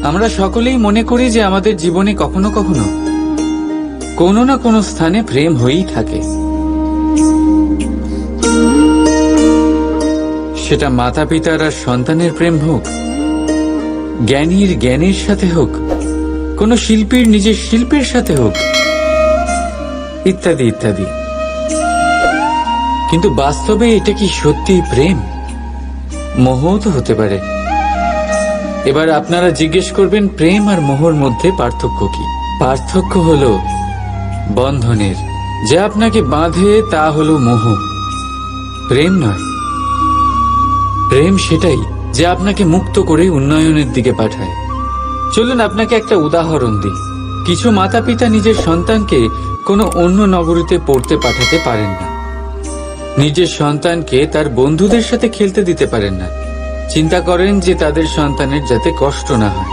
আমরা সকলেই মনে করি যে আমাদের জীবনে কখনো কখনো কোনো না কোনো স্থানে প্রেম হয়েই থাকে। সেটা মাতা পিতার আর সন্তানের প্রেম হোক, জ্ঞানীর জ্ঞানের সাথে হোক, কোনো শিল্পীর নিজের শিল্পের সাথে হোক, ইত্যাদি ইত্যাদি। কিন্তু বাস্তবে এটা কি সত্যি প্রেম? মোহও তো হতে পারে। এবার আপনারা জিজ্ঞেস করবেন, প্রেম আর মোহর মধ্যে পার্থক্য কি? পার্থক্য হলো বন্ধনের। যা আপনাকে বাঁধে তা হলো মোহ, প্রেম নয়। প্রেম সেটাই যে আপনাকে মুক্ত করে উন্নয়নের দিকে পাঠায়। চলুন আপনাকে একটা উদাহরণ দিই। কিছু মাতা পিতা নিজের সন্তানকে কোনো অন্য নগরীতে পড়তে পাঠাতে পারেন না, নিজের সন্তানকে তার বন্ধুদের সাথে খেলতে দিতে পারেন না। চিন্তা করেন যে তাদের সন্তানের যাতে কষ্ট না হয়।